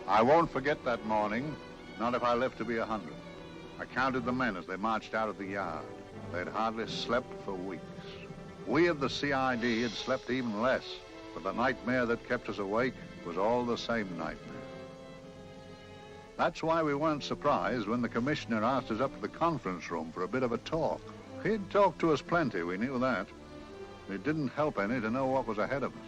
I won't forget that morning, not if I live to be 100. I counted the men as they marched out of the yard. They'd hardly slept for weeks. We of the CID had slept even less, but the nightmare that kept us awake was all the same nightmare. That's why we weren't surprised when the commissioner asked us up to the conference room for a bit of a talk. He'd talked to us plenty, we knew that. It didn't help any to know what was ahead of us.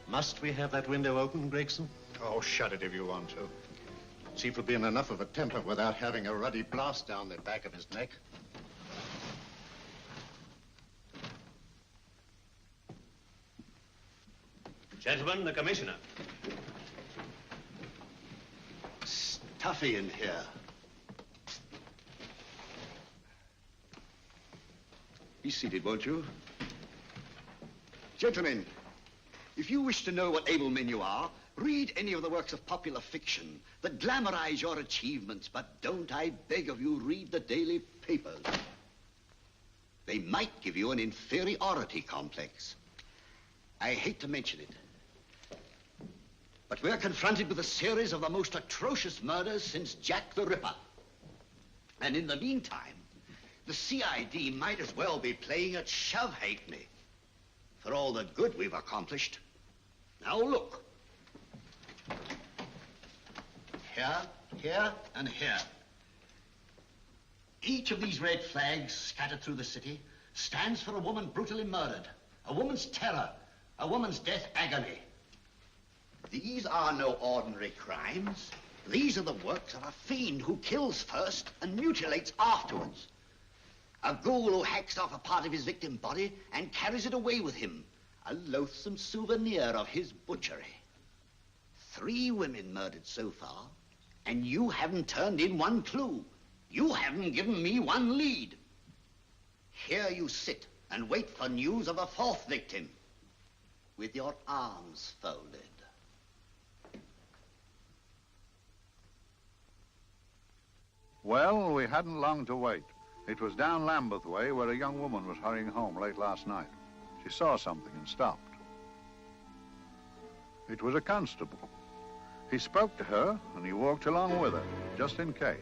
Must we have that window open, Gregson? Oh, shut it if you want to. Chief will be in enough of a temper without having a ruddy blast down the back of his neck. Gentlemen, the commissioner. Stuffy in here. Be seated, won't you? Gentlemen, if you wish to know what able men you are, read any of the works of popular fiction that glamorize your achievements, but don't, I beg of you, read the daily papers. They might give you an inferiority complex. I hate to mention it, but we're confronted with a series of the most atrocious murders since Jack the Ripper. And in the meantime, the CID might as well be playing at shove-hate-me for all the good we've accomplished. Now look. Here, here, and here. Each of these red flags scattered through the city stands for a woman brutally murdered, a woman's terror, a woman's death agony. These are no ordinary crimes. These are the works of a fiend who kills first and mutilates afterwards. A ghoul who hacks off a part of his victim body and carries it away with him, a loathsome souvenir of his butchery. 3 women murdered so far, and you haven't turned in one clue. You haven't given me one lead. Here you sit and wait for news of a 4th victim, with your arms folded. Well, we hadn't long to wait. It was down Lambeth Way where a young woman was hurrying home late last night. She saw something and stopped. It was a constable. He spoke to her and he walked along with her, just in case.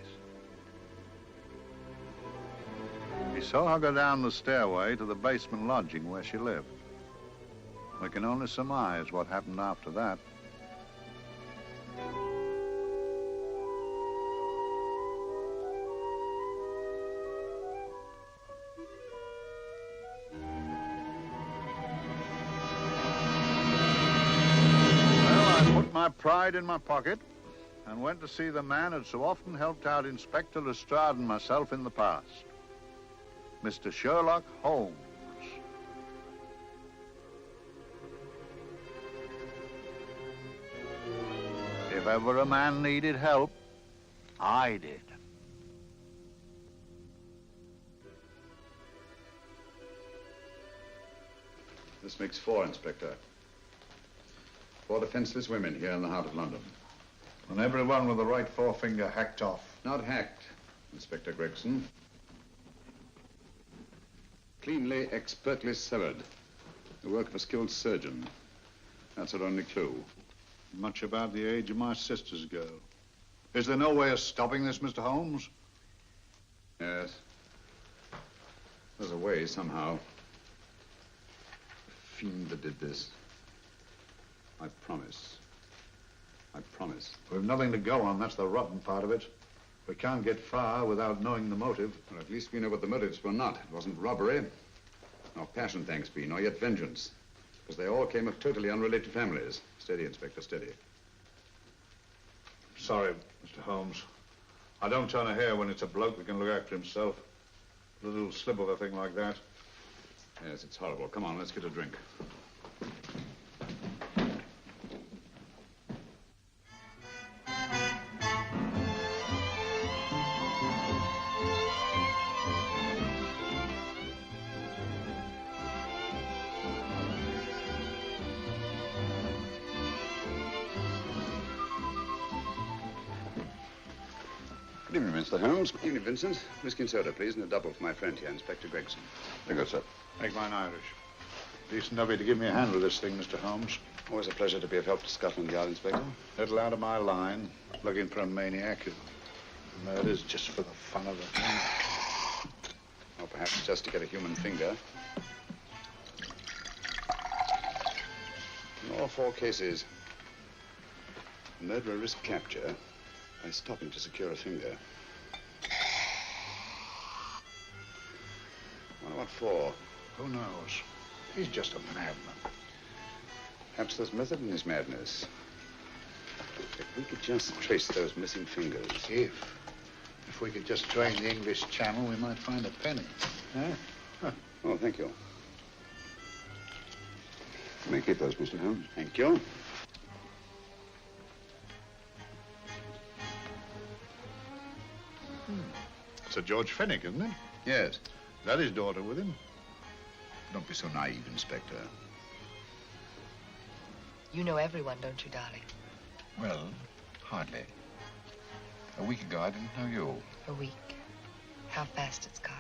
He saw her go down the stairway to the basement lodging where she lived. We can only surmise what happened after that. My pride in my pocket and went to see the man who'd so often helped out Inspector Lestrade and myself in the past, Mr. Sherlock Holmes. If ever a man needed help, I did. This makes 4, Inspector. 4 defenseless women here in the heart of London. And everyone with the right forefinger hacked off. Not hacked, Inspector Gregson. Cleanly, expertly severed. The work of a skilled surgeon. That's our only clue. Much about the age of my sister's girl. Is there no way of stopping this, Mr. Holmes? Yes. There's a way, somehow. The fiend that did this. I promise. I promise. We've nothing to go on. That's the rotten part of it. We can't get far without knowing the motive. Well, at least we know what the motives were not. It wasn't robbery, nor passion, thanks be, nor yet vengeance. Because they all came of totally unrelated families. Steady, Inspector, steady. Sorry, Mr. Holmes. I don't turn a hair when it's a bloke that can look after himself. A little slip of a thing like that. Yes, it's horrible. Come on, let's get a drink. Good evening, Mr. Holmes. Good evening, Vincent. Whiskey and soda, please, and a double for my friend here, Inspector Gregson. Very good, sir. Make mine Irish. Decent of you to give me a hand with this thing, Mr. Holmes. Always a pleasure to be of help to Scotland Yard, Inspector. Little out of my line, looking for a maniac who murders just for the fun of it. Or perhaps just to get a human finger. In all 4 cases, the murderer risked capture by stopping to secure a finger. Wonder what for? Who knows? He's just a madman. Perhaps there's method in his madness. If we could just trace those missing fingers. If we could just drain the English Channel, we might find a penny. Huh? Oh, thank you. You may keep those, Mr. Holmes. Thank you. Sir George Fenwick, isn't it? Yes. Is that his daughter with him? Don't be so naive, Inspector. You know everyone, don't you, darling? Well, hardly. A week ago, I didn't know you. A week. How fast it's gone.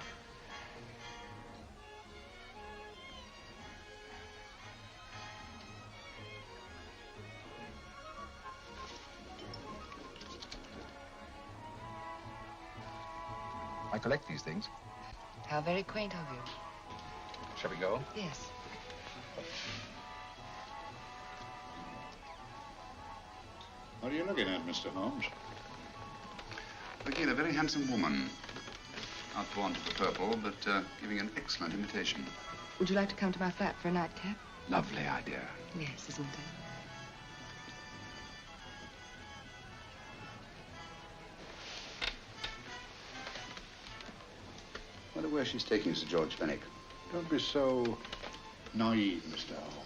I collect these things. How very quaint of you. Shall we go? Yes. What are you looking at, Mr. Holmes? Looking at a very handsome woman. Not born to the purple, but giving an excellent imitation. Would you like to come to my flat for a nightcap? Lovely idea. Yes, isn't it? Wonder where she's taking Sir George Fenwick. Don't be so naive, Mr. Holmes.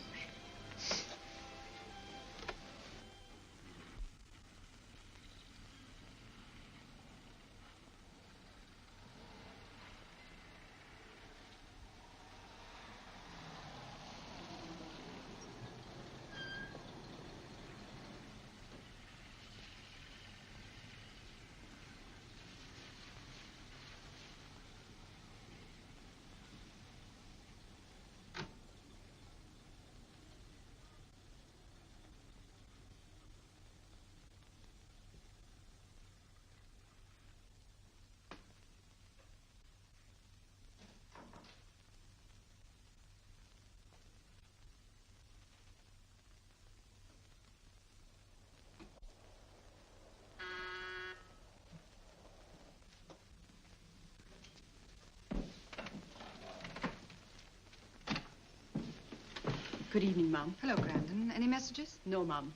Good evening, Mum. Hello, Grandon. Any messages? No, Mum.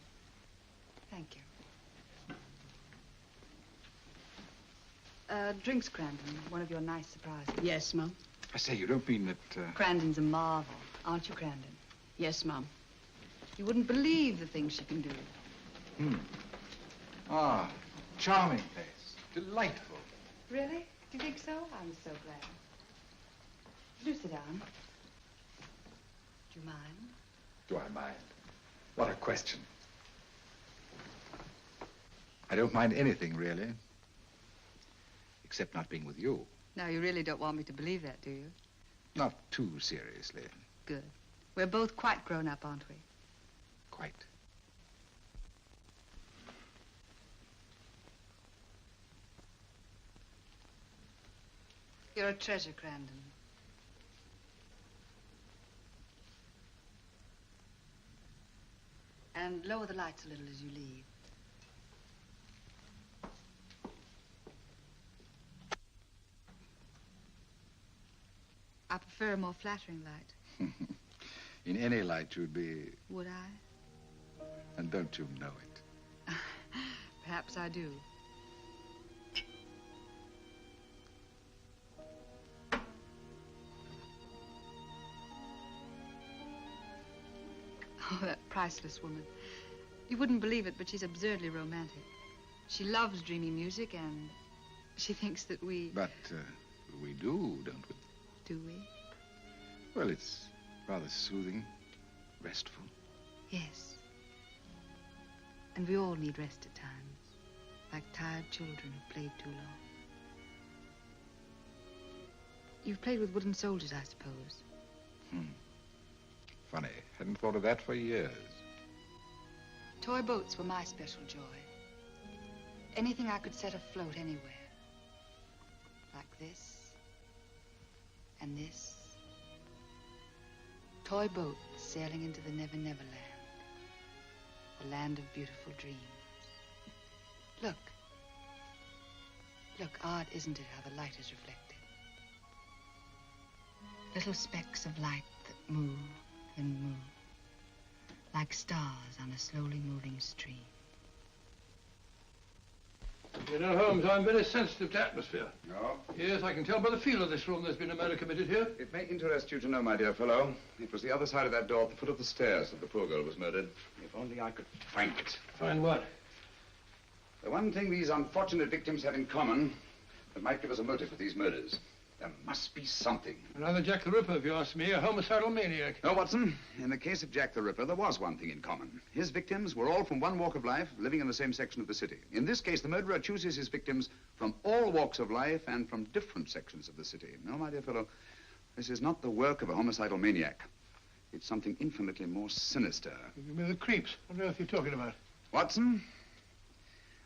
Thank you. Drinks, Grandon. One of your nice surprises. Yes, Mum. I say, you don't mean that... Grandon's a marvel, aren't you, Grandon? Yes, Mum. You wouldn't believe the things she can do. Ah, charming place. Delightful. Really? Do you think so? I'm so glad. Do sit down. Do you mind? Do I mind? What a question. I don't mind anything, really. Except not being with you. Now, you really don't want me to believe that, do you? Not too seriously. Good. We're both quite grown up, aren't we? Quite. You're a treasure, Grandon. And lower the lights a little as you leave. I prefer a more flattering light. In any light, you'd be... Would I? And don't you know it? Perhaps I do. Oh, that priceless woman. You wouldn't believe it, but she's absurdly romantic. She loves dreamy music, and she thinks that we... But we do, don't we? Do we? Well, it's rather soothing, restful. Yes. And we all need rest at times, like tired children who played too long. You've played with wooden soldiers, I suppose. Funny. Hadn't thought of that for years. Toy boats were my special joy. Anything I could set afloat anywhere. Like this. And this. Toy boats sailing into the Never Never Land. The land of beautiful dreams. Look. Look, odd, isn't it, how the light is reflected? Little specks of light that move and move. Like stars on a slowly moving stream. You know, Holmes, I'm very sensitive to atmosphere. No? Yes, I can tell by the feel of this room there's been a murder committed here. It may interest you to know, my dear fellow, it was the other side of that door at the foot of the stairs that the poor girl was murdered. If only I could find it. Find what? The one thing these unfortunate victims have in common that might give us a motive for these murders. There must be something. Another Jack the Ripper, if you ask me, a homicidal maniac. No, Watson. In the case of Jack the Ripper, there was one thing in common. His victims were all from one walk of life, living in the same section of the city. In this case, the murderer chooses his victims from all walks of life and from different sections of the city. No, my dear fellow, this is not the work of a homicidal maniac. It's something infinitely more sinister. You mean the creeps? What on earth are you talking about? Watson,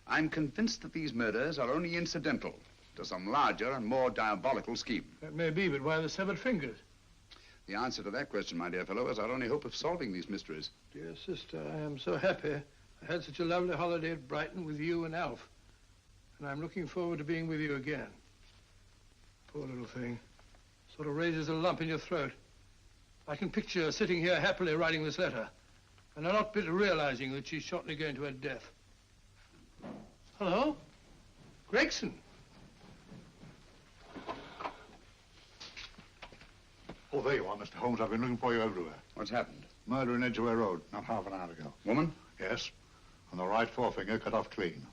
I'm convinced that these murders are only incidental to some larger and more diabolical scheme. That may be, but why the severed fingers? The answer to that question, my dear fellow, is our only hope of solving these mysteries. Dear sister, I am so happy. I had such a lovely holiday at Brighton with you and Alf. And I'm looking forward to being with you again. Poor little thing. Sort of raises a lump in your throat. I can picture her sitting here happily writing this letter. And a lot bit realizing that she's shortly going to her death. Hello? Gregson. Oh, there you are, Mr. Holmes. I've been looking for you everywhere. What's happened? Murder in Edgware Road, not half an hour ago. Woman? Yes. And the right forefinger cut off clean.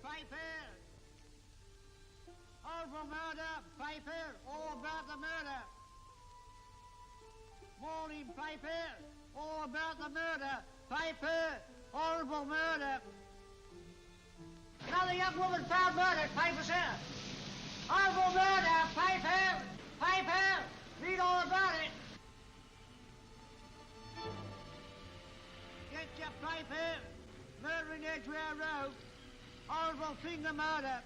Piper! Horrible murder, Piper! All about the murder! Morning, Piper! All about the murder! Piper! Horrible murder! Another young woman found murdered, Piper, sir! Horrible murder, Piper! Piper! Read all about it! Get your Piper! Murder in Edgware Road! Horrible finger murder.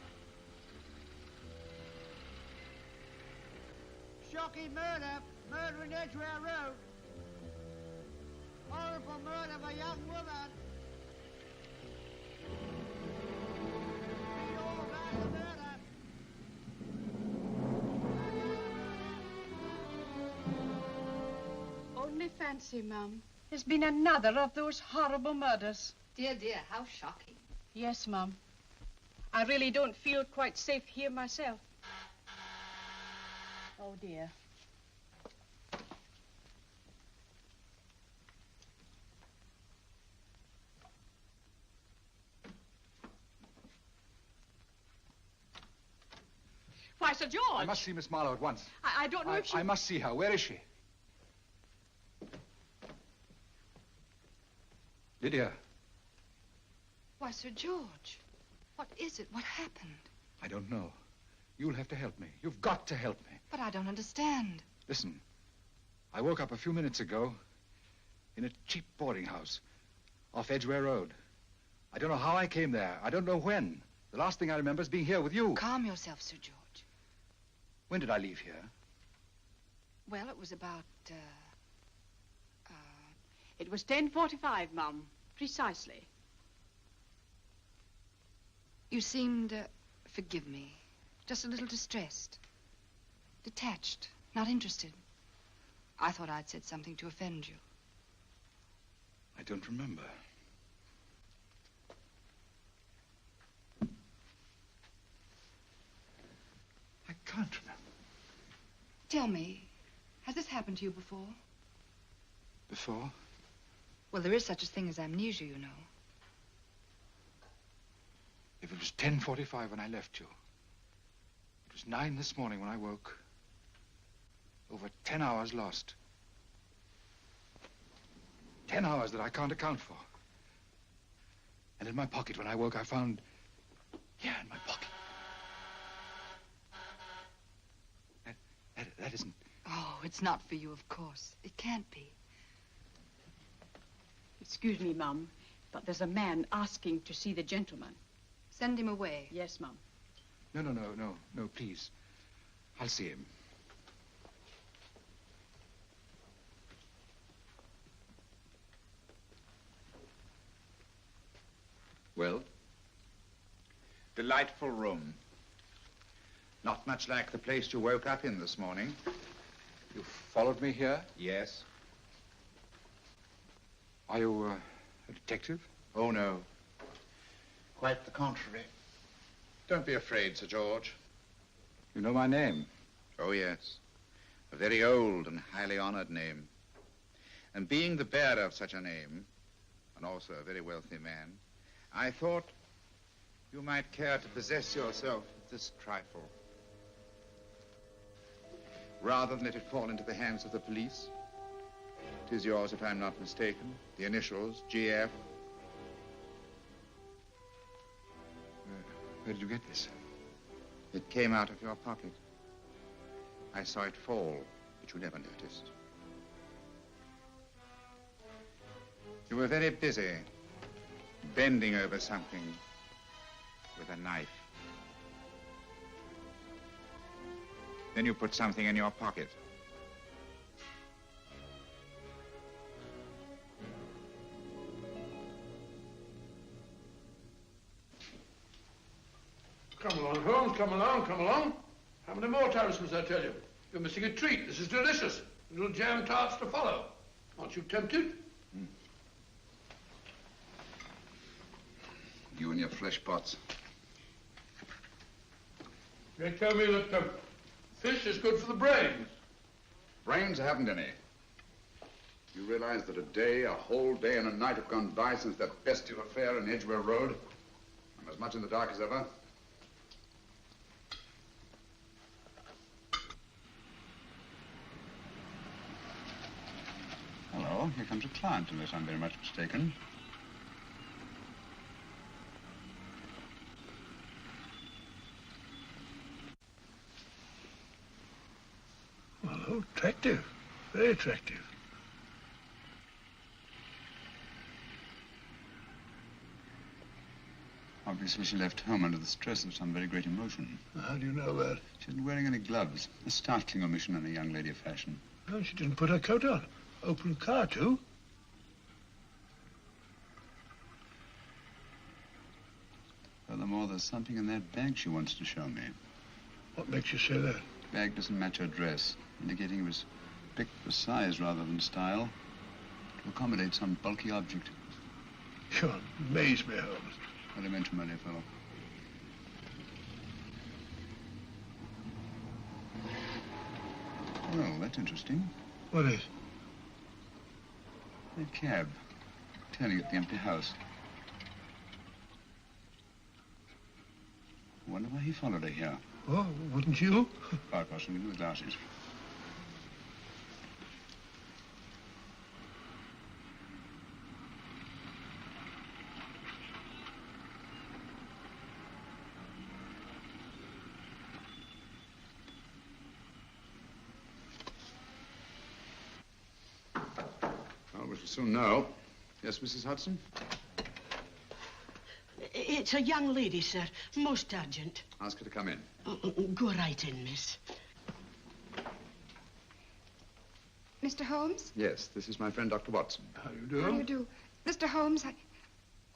Shocking murder. Murder in Edgware Road. Horrible murder of a young woman. Read all about the murder. Only fancy, Mum. There's been another of those horrible murders. Dear, dear, how shocking. Yes, Mum. I really don't feel quite safe here myself. Oh, dear. Why, Sir George! I must see Miss Marlowe at once. I don't know if she... I must see her. Where is she? Lydia. Why, Sir George, what is it? What happened? I don't know. You'll have to help me. You've got to help me. But I don't understand. Listen, I woke up a few minutes ago in a cheap boarding house off Edgware Road. I don't know how I came there. I don't know when. The last thing I remember is being here with you. Calm yourself, Sir George. When did I leave here? Well, it was about, It was 10:45, Mum. Precisely. You seemed, forgive me, just a little distressed. Detached, not interested. I thought I'd said something to offend you. I don't remember. I can't remember. Tell me, has this happened to you before? Before? Well, there is such a thing as amnesia, you know. If it was 10:45 when I left you, it was 9 this morning when I woke. Over 10 hours lost. 10 hours that I can't account for. And in my pocket when I woke, I found... Here in my pocket. That isn't... Oh, it's not for you, of course. It can't be. Excuse me, Mum, but there's a man asking to see the gentleman. Send him away. Yes, Mum. No, please. I'll see him. Well? Delightful room. Not much like the place you woke up in this morning. You followed me here? Yes. Are you a detective? Oh, no. Quite the contrary. Don't be afraid, Sir George. You know my name? Oh, yes. A very old and highly honored name. And being the bearer of such a name, and also a very wealthy man, I thought you might care to possess yourself of this trifle. Rather than let it fall into the hands of the police. It is yours, if I'm not mistaken. The initials, GF. Where did you get this? It came out of your pocket. I saw it fall, but you never noticed. You were very busy, bending over something with a knife. Then you put something in your pocket. Come along, Holmes, come along, come along. How many more times must I tell you? You're missing a treat. This is delicious. Little jam tarts to follow. Aren't you tempted? You and your flesh pots. They tell me that fish is good for the brains. Brains, I haven't any. You realize that a whole day and a night have gone by since that bestial affair in Edgware Road? I'm as much in the dark as ever. Hello, here comes a client, unless I'm very much mistaken. Hello, attractive. Very attractive. Obviously, she left home under the stress of some very great emotion. How do you know that? She isn't wearing any gloves. A startling omission in a young lady of fashion. No, she didn't put her coat on. Open car, too. Furthermore, there's something in that bag she wants to show me. What makes you say that? The bag doesn't match her dress, indicating it was picked for size rather than style, to accommodate some bulky object. You amaze me, Holmes. What do you mention, my dear fellow? Well, that's interesting. What is? A cab, turning at the empty house. I wonder why he followed her here. Oh, wouldn't you? Quite possibly with the glasses. Well, we shall soon know. Yes, Mrs. Hudson? It's a young lady, sir. Most urgent. Ask her to come in. Go right in, miss. Mr. Holmes? Yes, this is my friend, Dr. Watson. How do you do? How do you do? Mr. Holmes,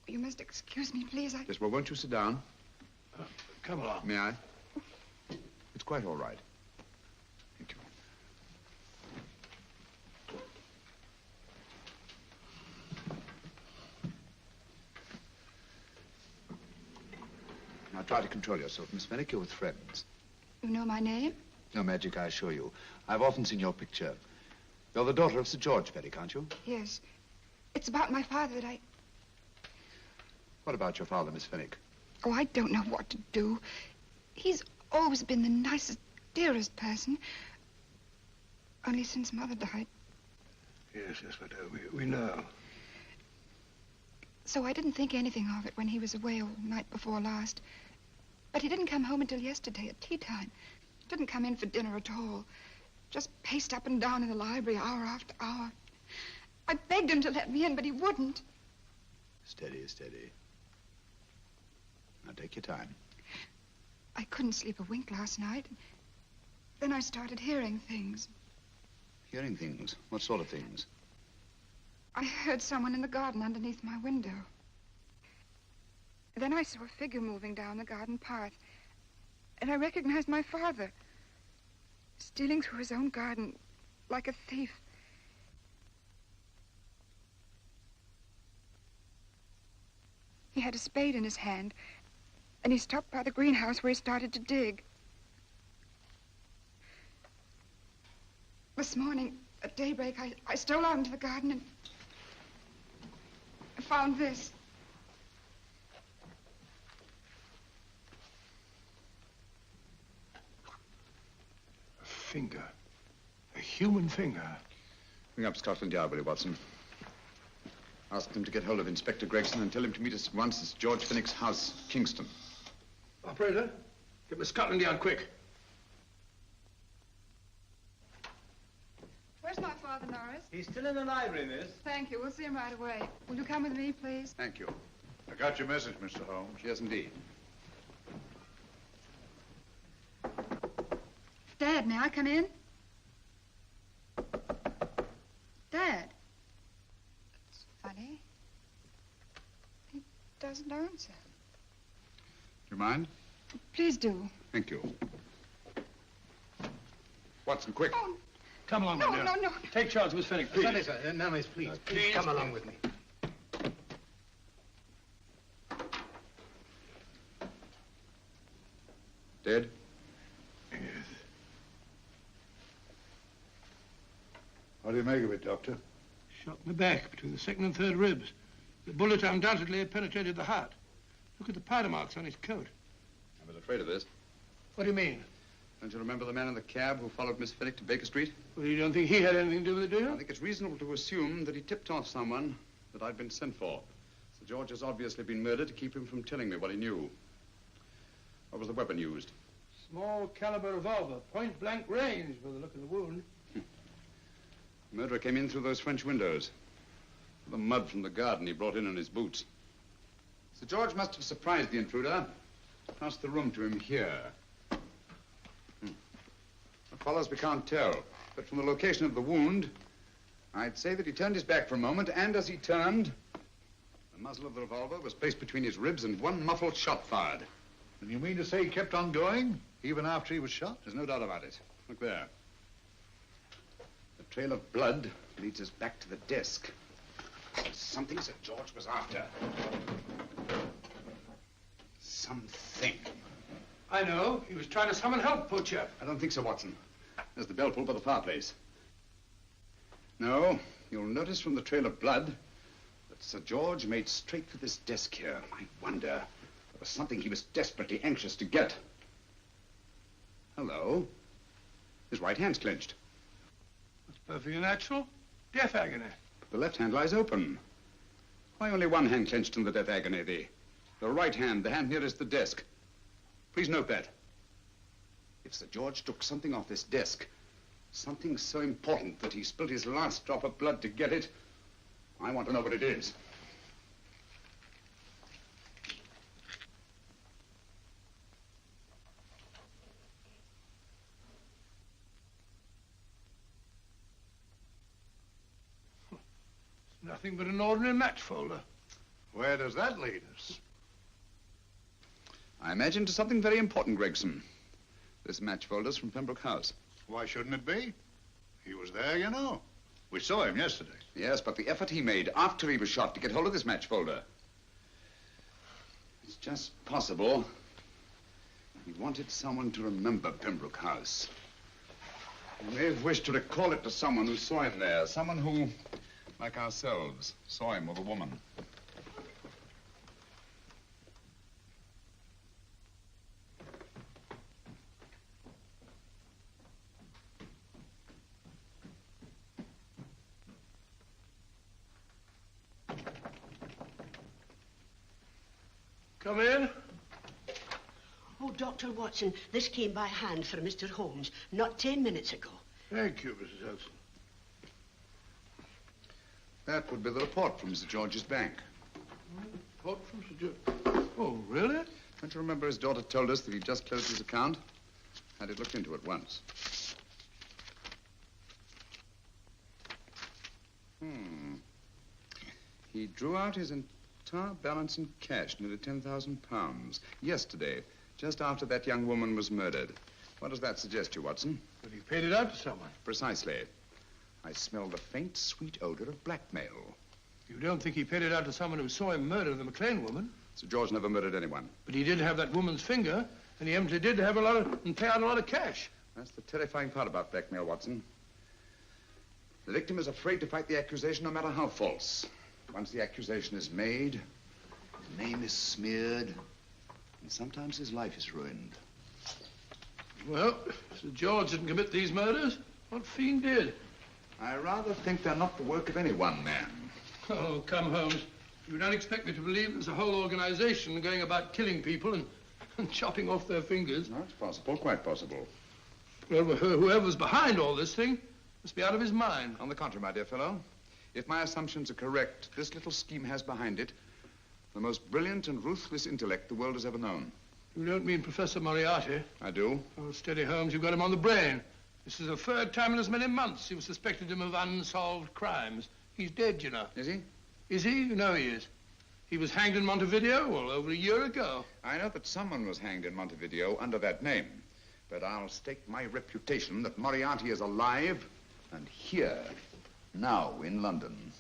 you must excuse me, please. Yes, well, won't you sit down? Come along. May I? It's quite all right. Thank you. Now try to control yourself, Miss Fenwick. You're with friends. You know my name? No magic, I assure you. I've often seen your picture. You're the daughter of Sir George Fenwick, aren't you? Yes. It's about my father that I... What about your father, Miss Fenwick? Oh, I don't know what to do. He's always been the nicest, dearest person. Only since Mother died. Yes, we know. So I didn't think anything of it when he was away all night before last. But he didn't come home until yesterday at tea time. Didn't come in for dinner at all. Just paced up and down in the library hour after hour. I begged him to let me in, but he wouldn't. Steady, steady. Now take your time. I couldn't sleep a wink last night. Then I started hearing things. Hearing things? What sort of things? I heard someone in the garden underneath my window. Then I saw a figure moving down the garden path. And I recognized my father. Stealing through his own garden like a thief. He had a spade in his hand. And he stopped by the greenhouse where he started to dig. This morning, at daybreak, I stole out into the garden and I found this. A finger. A human finger. Ring up Scotland Yard, will you, Watson? Ask them to get hold of Inspector Gregson and tell him to meet us at once at George Fenwick's house, Kingston. Operator, get me Scotland Yard quick. Where's my father, Norris? He's still in the library, miss. Thank you. We'll see him right away. Will you come with me, please? Thank you. I got your message, Mr. Holmes. Yes, indeed. Dad, may I come in? Dad. It's funny. He doesn't answer. Do you mind? Please do. Thank you. Watson, quick. Oh, Come along, no, my dear. no, no. Take charge, Miss Fenwick, please. Sorry, sir. No, miss, please. Please come along with me. Dead? Yes. What do you make of it, Doctor? Shot in the back, between the second and third ribs. The bullet undoubtedly had penetrated the heart. Look at the powder marks on his coat. I was afraid of this. What do you mean? Don't you remember the man in the cab who followed Miss Fenwick to Baker Street? Well, you don't think he had anything to do with it, do you? I think it's reasonable to assume that he tipped off someone that I'd been sent for. Sir George has obviously been murdered to keep him from telling me what he knew. What was the weapon used? Small caliber revolver, point blank range by the look of the wound. The murderer came in through those French windows. The mud from the garden he brought in on his boots. Sir George must have surprised the intruder. Passed the room to him here. What follows we can't tell. But from the location of the wound, I'd say that he turned his back for a moment, and as he turned, the muzzle of the revolver was placed between his ribs and one muffled shot fired. And you mean to say he kept on going, even after he was shot? There's no doubt about it. Look there. The trail of blood leads us back to the desk. Something Sir George was after. Something. I know. He was trying to summon help, poor chap. I don't think so, Watson. There's the bell pull by the fireplace. No, you'll notice from the trail of blood that Sir George made straight for this desk here. I wonder, there was something he was desperately anxious to get. Hello. His right hand's clenched. That's perfectly natural. Death agony. But the left hand lies open. Why only one hand clenched in the death agony? The right hand, the hand nearest the desk. Please note that. If Sir George took something off this desk, something so important that he spilled his last drop of blood to get it, I want to know what it is. It's nothing but an ordinary match folder. Where does that lead us? I imagine to something very important, Gregson. This match folder's from Pembroke House. Why shouldn't it be? He was there, you know. We saw him yesterday. Yes, but the effort he made after he was shot to get hold of this match folder. It's just possible he wanted someone to remember Pembroke House. He may have wished to recall it to someone who saw him there. Someone who, like ourselves, saw him with a woman. Come in. Oh, Dr. Watson, this came by hand for Mr. Holmes not 10 minutes ago. Thank you, Mrs. Hudson. That would be the report from Mr. George's bank. Report from Sir George. Oh, really? Don't you remember his daughter told us that he'd just closed his account? Had it looked into at once. He drew out his entire balance in cash, nearly £10,000, yesterday, just after that young woman was murdered. What does that suggest to you, Watson? But he paid it out to someone. Precisely. I smell the faint, sweet odor of blackmail. You don't think he paid it out to someone who saw him murder the McLean woman? Sir George never murdered anyone. But he did have that woman's finger, and he empty did have and pay out a lot of cash. That's the terrifying part about blackmail, Watson. The victim is afraid to fight the accusation, no matter how false. Once the accusation is made, his name is smeared, and sometimes his life is ruined. Well, Sir George didn't commit these murders. What fiend did? I rather think they're not the work of any one man. Oh, come, Holmes. You don't expect me to believe there's a whole organization going about killing people and chopping off their fingers? No, it's possible, quite possible. Well, whoever's behind all this thing must be out of his mind. On the contrary, my dear fellow, if my assumptions are correct, this little scheme has behind it the most brilliant and ruthless intellect the world has ever known. You don't mean Professor Moriarty? I do. Oh, steady, Holmes. You've got him on the brain. This is the third time in as many months you've suspected him of unsolved crimes. He's dead, you know. Is he? Is he? You know he is. He was hanged in Montevideo, well, over a year ago. I know that someone was hanged in Montevideo under that name. But I'll stake my reputation that Moriarty is alive and here, now in London.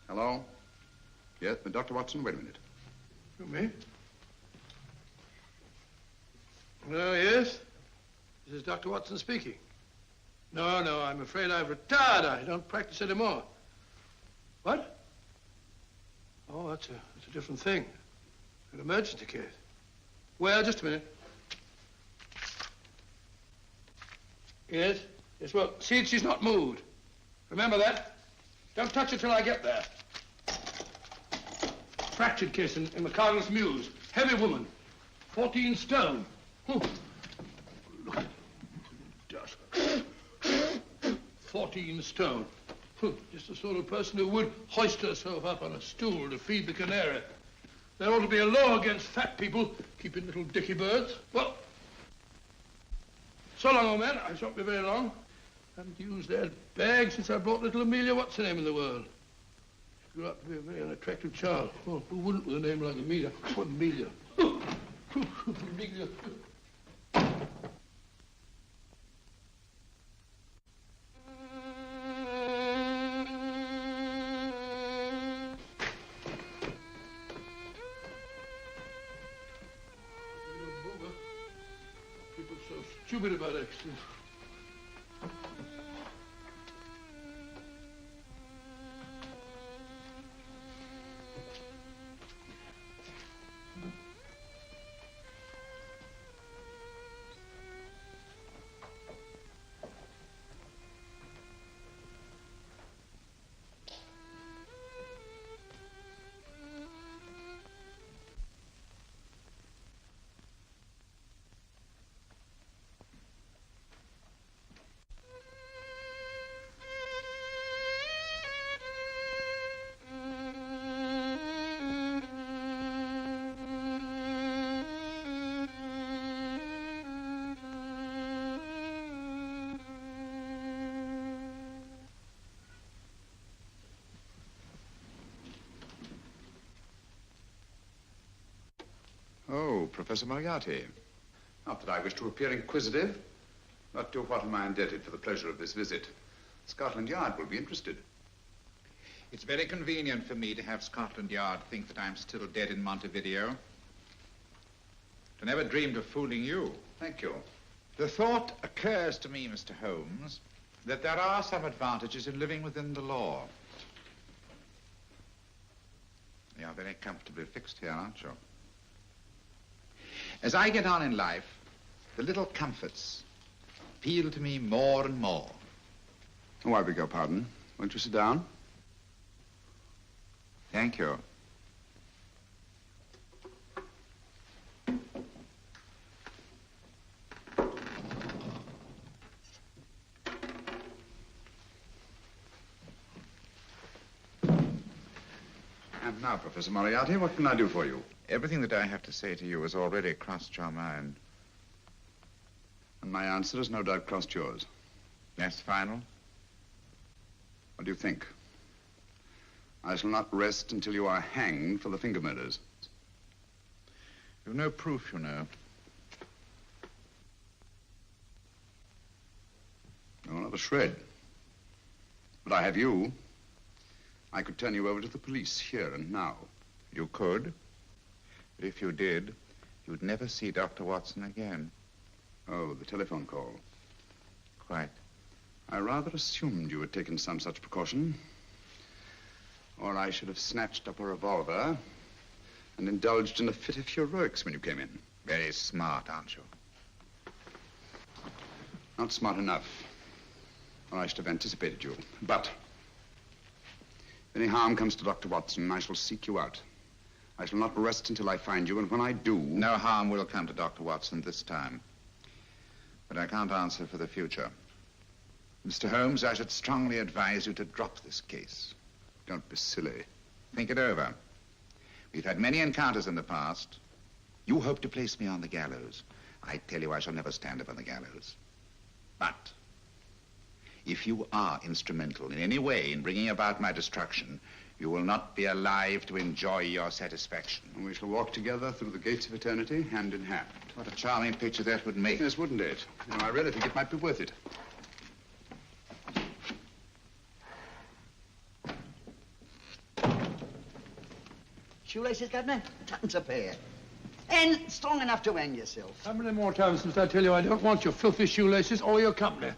Hello? Yes, but Dr. Watson, wait a minute. You me? Oh, yes? This is Dr. Watson speaking. No, I'm afraid I've retired. I don't practice anymore. What? Oh, that's a different thing. An emergency case. Well, just a minute. Yes? Yes, well, see, she's not moved. Remember that? Don't touch her till I get there. Fractured case in McCardle's Mews. Heavy woman. 14 stone. Look at dust. 14 stone. Just the sort of person who would hoist herself up on a stool to feed the canary. There ought to be a law against fat people keeping little dicky birds. Well, so long, old man. I shan't be very long. Haven't used that bag since I brought little Amelia. What's her name in the world? She grew up to be a very unattractive child. Well, who wouldn't with a name like Amelia? What Amelia? Amelia. People so stupid about accidents. Oh, Professor Moriarty. Not that I wish to appear inquisitive, but to what am I indebted for the pleasure of this visit? Scotland Yard will be interested. It's very convenient for me to have Scotland Yard think that I'm still dead in Montevideo. I never dreamed of fooling you. Thank you. The thought occurs to me, Mr. Holmes, that there are some advantages in living within the law. You're very comfortably fixed here, aren't you? As I get on in life, the little comforts appeal to me more and more. Oh, I beg your pardon. Won't you sit down? Thank you. And now, Professor Moriarty, what can I do for you? Everything that I have to say to you has already crossed your mind. And my answer has no doubt crossed yours. That's final? What do you think? I shall not rest until you are hanged for the finger murders. You've no proof, you know. No, not a shred. But I have you. I could turn you over to the police here and now. You could. But if you did, you'd never see Dr. Watson again. Oh, the telephone call. Quite. I rather assumed you had taken some such precaution. Or I should have snatched up a revolver and indulged in a fit of heroics when you came in. Very smart, aren't you? Not smart enough. Or I should have anticipated you. But if any harm comes to Dr. Watson, I shall seek you out. I shall not rest until I find you, and when I do... No harm will come to Dr. Watson this time. But I can't answer for the future. Mr. Holmes, I should strongly advise you to drop this case. Don't be silly. Think it over. We've had many encounters in the past. You hope to place me on the gallows. I tell you I shall never stand upon the gallows. But if you are instrumental in any way in bringing about my destruction, you will not be alive to enjoy your satisfaction. And we shall walk together through the gates of eternity, hand in hand. What a charming picture that would make. Yes, wouldn't it? You know, I really think it might be worth it. Shoelaces, Governor? Tuppence a pair. And strong enough to hang yourself. How many more times must I tell you I don't want your filthy shoelaces or your company?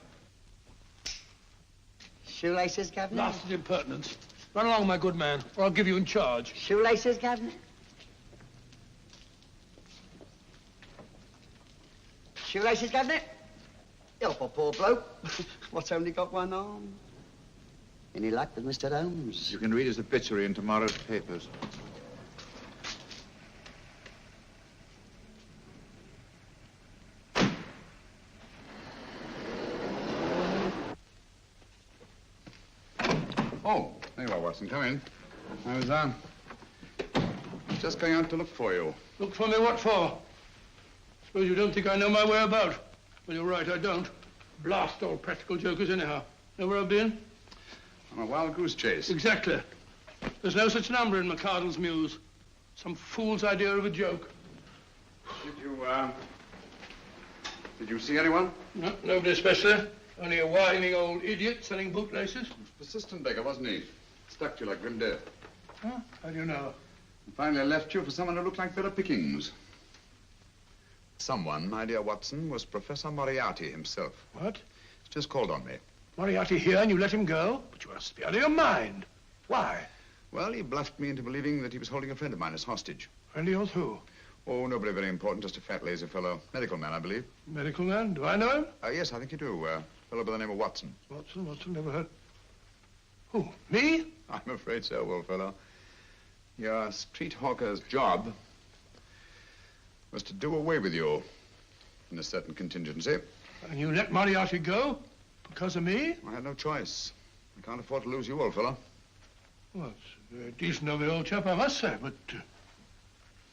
Shoelaces, Governor? Blasted impertinence. Run along, my good man, or I'll give you in charge. Shoelaces, Governor? Shoelaces, Governor? Help a poor bloke. What's only got one arm? Any luck with Mr. Holmes? You can read his obituary in tomorrow's papers. Oh, there you are, Watson. Come in. I was, just going out to look for you. Look for me what for? Suppose you don't think I know my way about. Well, you're right, I don't. Blast all practical jokers anyhow. Know where I've been? On a wild goose chase. Exactly. There's no such number in McCardle's Muse. Some fool's idea of a joke. Did you see anyone? No, nobody especially. Only a whining old idiot selling bootlaces. Persistent beggar, wasn't he? Stuck to you like grim death. Huh? How do you know? And finally left you for someone who looked like better pickings. Someone, my dear Watson, was Professor Moriarty himself. What? He's just called on me. Moriarty here and you let him go? But you must be out of your mind. Why? Well, he bluffed me into believing that he was holding a friend of mine as hostage. Friend of yours who? Oh, nobody very important, just a fat, lazy fellow. Medical man, I believe. Medical man? Do I know him? Yes, I think you do. A fellow by the name of Watson. Watson, never heard. Who, me? I'm afraid so, old fellow. Your street hawker's job was to do away with you in a certain contingency. And you let Moriarty go? Because of me? I had no choice. I can't afford to lose you, old fellow. Well, it's very decent of the old chap, I must say, but...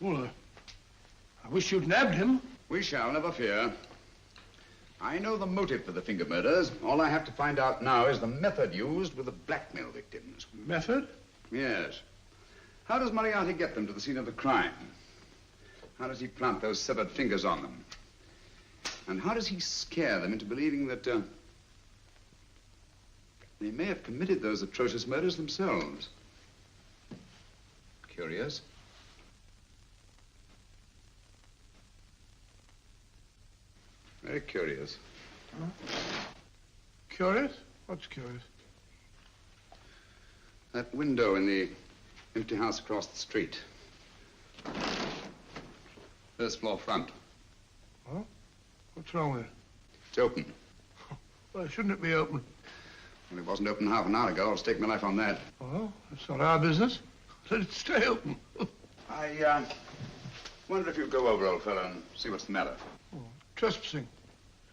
I wish you'd nabbed him. We shall, never fear. I know the motive for the finger murders. All I have to find out now is the method used with the blackmail victims. Method? Yes. How does Moriarty get them to the scene of the crime? How does he plant those severed fingers on them? And how does he scare them into believing that they may have committed those atrocious murders themselves? Curious. Very curious. Huh? Curious? What's curious? That window in the empty house across the street. First floor front. Huh? What's wrong with it? It's open. Why shouldn't it be open? Well, it wasn't open half an hour ago. I'll stake my life on that. Well, it's not our business. Let it stay open. I wonder if you'd go over, old fellow, and see what's the matter. Oh, trespassing.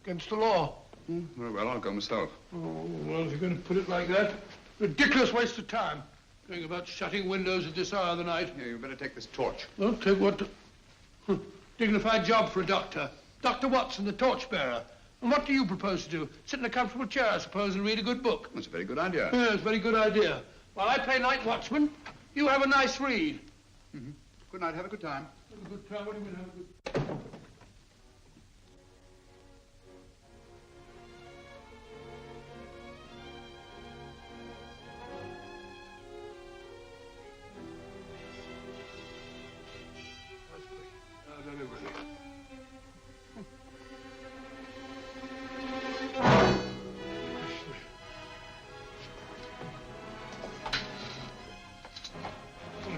Against the law. Very well, I'll go myself. Oh, well, if you're going to put it like that, ridiculous waste of time. Going about shutting windows at this hour of the night. Yeah, you better take this torch. Well, take what? Dignified job for a doctor. Dr. Watson, the torchbearer. And what do you propose to do? Sit in a comfortable chair, I suppose, and read a good book? That's a very good idea. Yes, a very good idea. While I play night watchman, you have a nice read. Mm-hmm. Good night. Have a good time. Have a good time? What do you mean, have a good...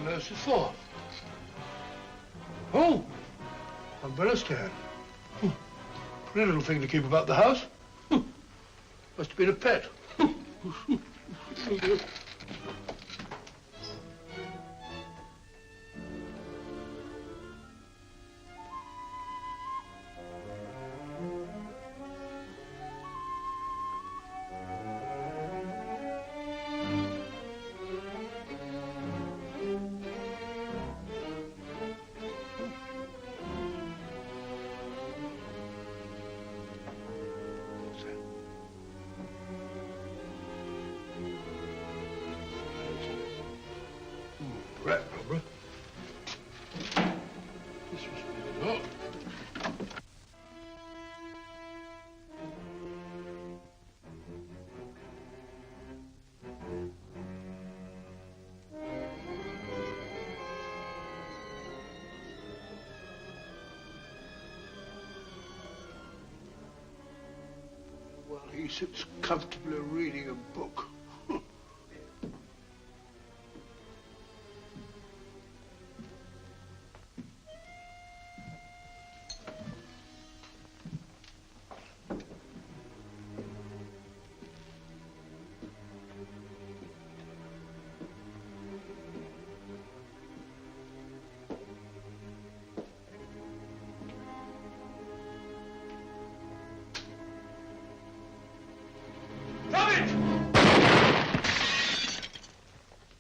What is for? Oh, umbrella stand. Pretty little thing to keep about the house. Must have been a pet. Rat rubber. This must be the dog. While he sits comfortably reading a book.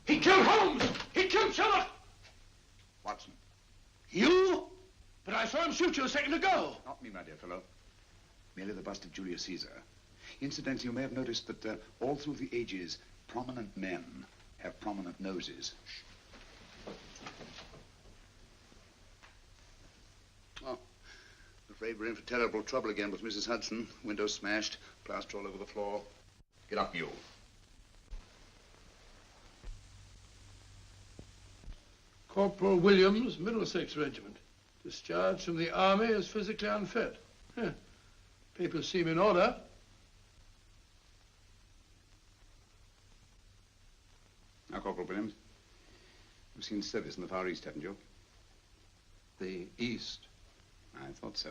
He killed Holmes! He killed Sherlock! Watson. You? But I saw him shoot you a second ago. Not me, my dear fellow. Merely the bust of Julius Caesar. Incidentally, you may have noticed that all through the ages, prominent men have prominent noses. Oh, I'm afraid we're in for terrible trouble again with Mrs. Hudson. Windows smashed, plaster all over the floor. Get up, you. Corporal Williams, Middlesex Regiment. Discharged from the army as physically unfit. Yeah. Papers seem in order. Now, Corporal Williams, you've seen service in the Far East, haven't you? The East? I thought so.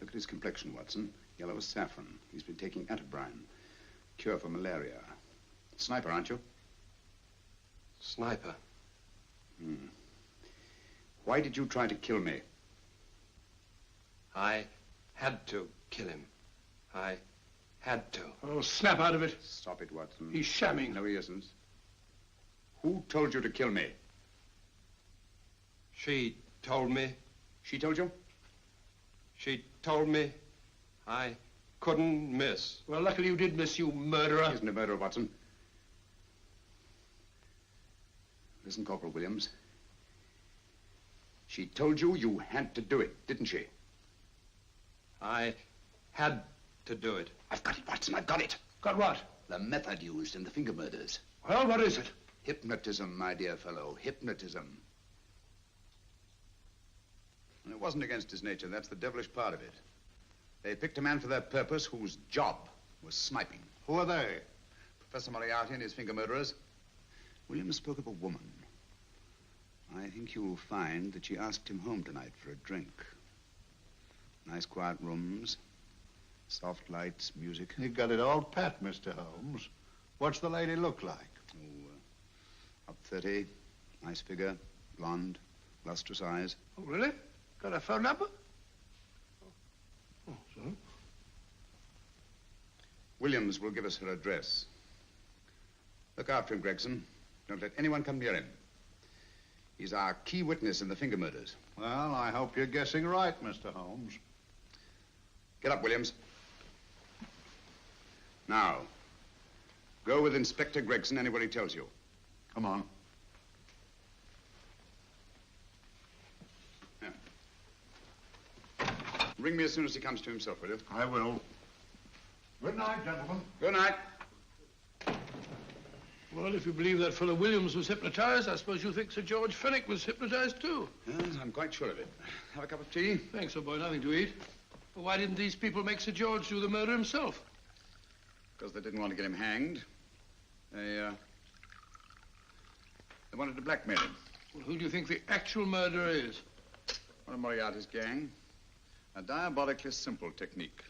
Look at his complexion, Watson. Yellow as saffron. He's been taking atabrine. Cure for malaria. Sniper, aren't you? Sniper? Hmm. Why did you try to kill me? I had to kill him. I had to. Oh, snap out of it. Stop it, Watson. He's shamming. No, he isn't. Who told you to kill me? She told me. She told you? She told me I couldn't miss. Well, luckily you did miss, you murderer. He isn't a murderer, Watson. Listen, Corporal Williams. She told you you had to do it, didn't she? I had to do it. I've got it, Watson, I've got it. Got what? The method used in the finger murders. Well, what is it? Hypnotism, my dear fellow, hypnotism. And it wasn't against his nature, that's the devilish part of it. They picked a man for their purpose whose job was sniping. Who are they? Professor Moriarty and his finger murderers. Williams spoke of a woman. I think you'll find that she asked him home tonight for a drink. Nice quiet rooms, soft lights, music. You got it all pat, Mr. Holmes. What's the lady look like? Oh, up 30, nice figure, blonde, lustrous eyes. Oh, really? Got a phone number? Oh, so? Williams will give us her address. Look after him, Gregson. Don't let anyone come near him. He's our key witness in the finger murders. Well, I hope you're guessing right, Mr. Holmes. Get up, Williams. Now, go with Inspector Gregson anywhere he tells you. Come on. Yeah. Ring me as soon as he comes to himself, will you? I will. Good night, gentlemen. Good night. Well, if you believe that fellow Williams was hypnotized, I suppose you think Sir George Fenwick was hypnotized, too. Yes, I'm quite sure of it. Have a cup of tea? Thanks, old boy. Nothing to eat. Well, why didn't these people make Sir George do the murder himself? Because they didn't want to get him hanged. They wanted to blackmail him. Well, who do you think the actual murderer is? One of Moriarty's gang. A diabolically simple technique.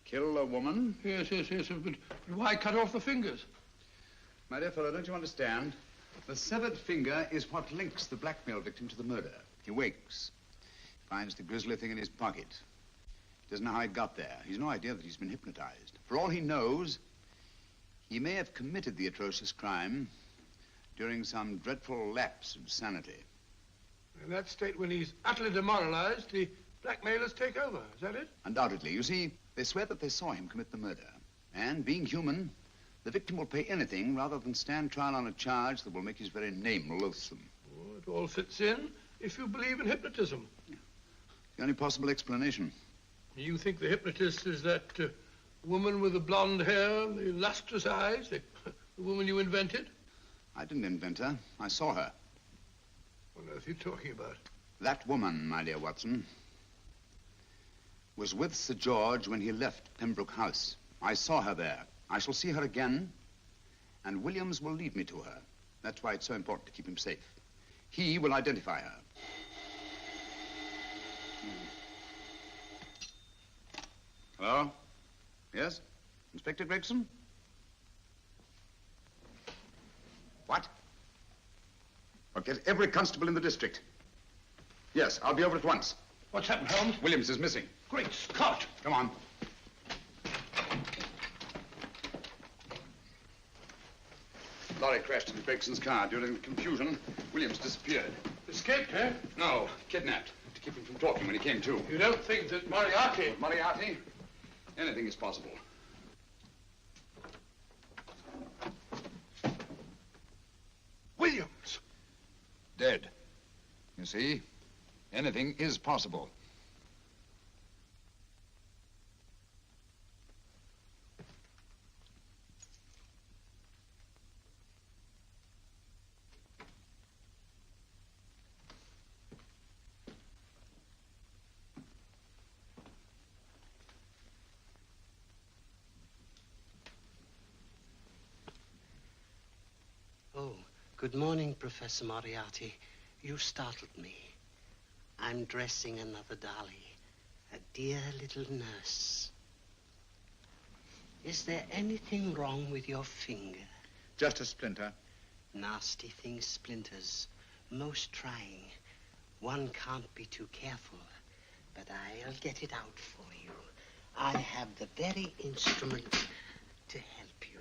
Kill a woman. Yes, but why cut off the fingers? My dear fellow, don't you understand? The severed finger is what links the blackmail victim to the murder. He wakes, finds the grisly thing in his pocket. He doesn't know how it got there. He's no idea that he's been hypnotized. For all he knows, he may have committed the atrocious crime during some dreadful lapse of sanity. In that state, when he's utterly demoralized, the blackmailers take over. Is that it? Undoubtedly. You see, they swear that they saw him commit the murder. And being human, the victim will pay anything rather than stand trial on a charge that will make his very name loathsome. Oh, it all fits in if you believe in hypnotism. The only possible explanation. You think the hypnotist is that woman with the blonde hair, the lustrous eyes, the woman you invented? I didn't invent her. I saw her. What on earth are you talking about? That woman, my dear Watson, was with Sir George when he left Pembroke House. I saw her there. I shall see her again, and Williams will lead me to her. That's why it's so important to keep him safe. He will identify her. Hello? Yes? Inspector Gregson? What? I'll get every constable in the district. Yes, I'll be over at once. What's happened, Holmes? Williams is missing. Great Scott! Come on. Lorry crashed into Gregson's car. During the confusion, Williams disappeared. Escaped, eh? No, kidnapped. To keep him from talking when he came to. You don't think that Moriarty... With Moriarty? Anything is possible. Williams! Dead. You see, anything is possible. Oh, good morning, Professor Moriarty. You startled me. I'm dressing another dolly, a dear little nurse. Is there anything wrong with your finger? Just a splinter. Nasty thing, splinters. Most trying. One can't be too careful, but I'll get it out for you. I have the very instrument to help you.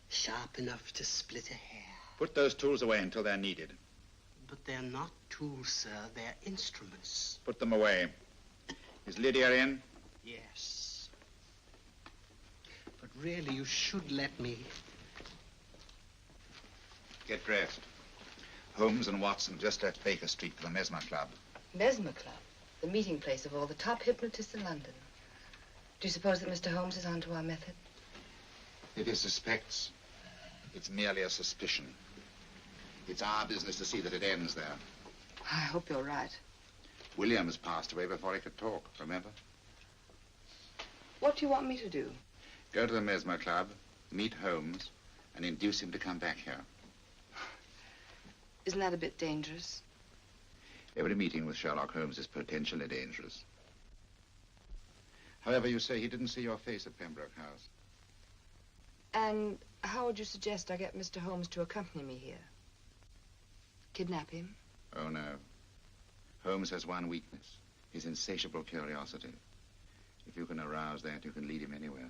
Sharp enough to split a hair. Put those tools away until they're needed. But they're not tools, sir. They're instruments. Put them away. Is Lydia in? Yes. But really, you should let me. Get dressed. Holmes and Watson just left Baker Street for the Mesmer Club. Mesmer Club? The meeting place of all the top hypnotists in London. Do you suppose that Mr. Holmes is onto our method? If he suspects, it's merely a suspicion. It's our business to see that it ends there. I hope you're right. Williams passed away before he could talk, remember? What do you want me to do? Go to the Mesmer Club, meet Holmes, and induce him to come back here. Isn't that a bit dangerous? Every meeting with Sherlock Holmes is potentially dangerous. However, you say he didn't see your face at Pembroke House. And how would you suggest I get Mr. Holmes to accompany me here? Kidnap him? Oh, no. Holmes has one weakness, his insatiable curiosity. If you can arouse that, you can lead him anywhere.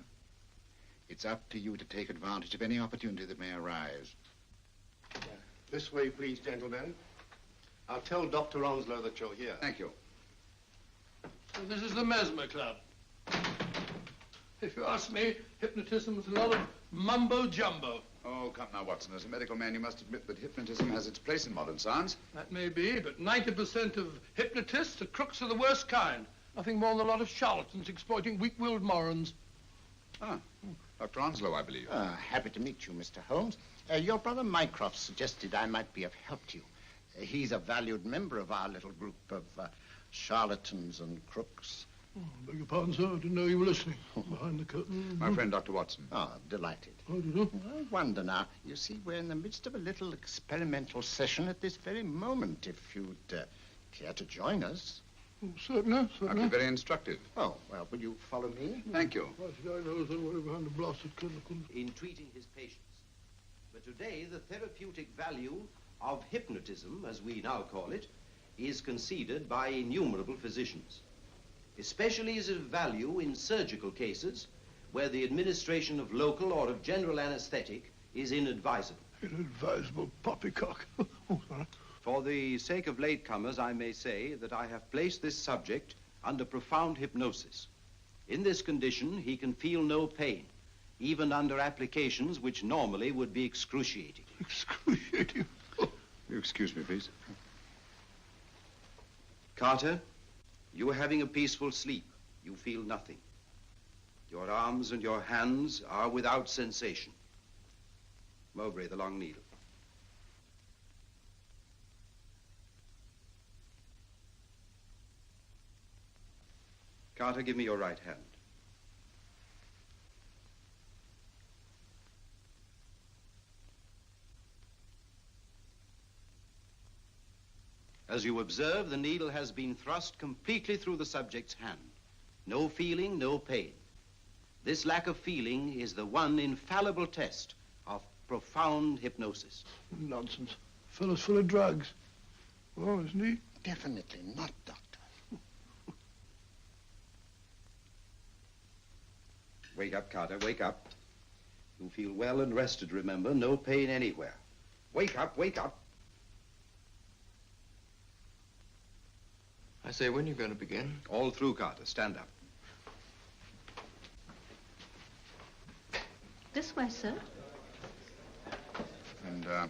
It's up to you to take advantage of any opportunity that may arise. This way, please, gentlemen. I'll tell Dr. Onslow that you're here. Thank you. So this is the Mesmer Club. If you ask me, hypnotism is a lot of mumbo-jumbo. Oh, come now, Watson. As a medical man, you must admit that hypnotism has its place in modern science. That may be, but 90% of hypnotists are crooks of the worst kind. Nothing more than a lot of charlatans exploiting weak-willed morons. Ah, Dr. Onslow, I believe. Happy to meet you, Mr. Holmes. Your brother Mycroft suggested I might be of help to you. He's a valued member of our little group of charlatans and crooks. Oh, beg your pardon, sir. I didn't know you were listening. Behind the curtain. My friend, Dr. Watson. Oh, delighted. How do you know? I wonder now. You see, we're in the midst of a little experimental session at this very moment. If you'd care to join us. Oh, certainly, certainly. That'd be very instructive. Oh, well, will you follow me? Thank you. Why should I know somewhere behind the blasted curtain? In treating his patients. But today, the therapeutic value of hypnotism, as we now call it, is conceded by innumerable physicians. Especially is it of value in surgical cases where the administration of local or of general anesthetic is inadvisable. Inadvisable poppycock. Oh, sorry. For the sake of latecomers, I may say that I have placed this subject under profound hypnosis. In this condition, he can feel no pain, even under applications which normally would be excruciating. Excruciating? You excuse me, please. Carter, you are having a peaceful sleep. You feel nothing. Your arms and your hands are without sensation. Mowbray, the long needle. Carter, give me your right hand. As you observe, the needle has been thrust completely through the subject's hand. No feeling, no pain. This lack of feeling is the one infallible test of profound hypnosis. Nonsense. Fellow's full of drugs. Oh, isn't he? Definitely not, Doctor. Wake up, Carter, wake up. You feel well and rested, remember. No pain anywhere. Wake up, wake up. I say, when are you going to begin? All through, Carter. Stand up. This way, sir. And, are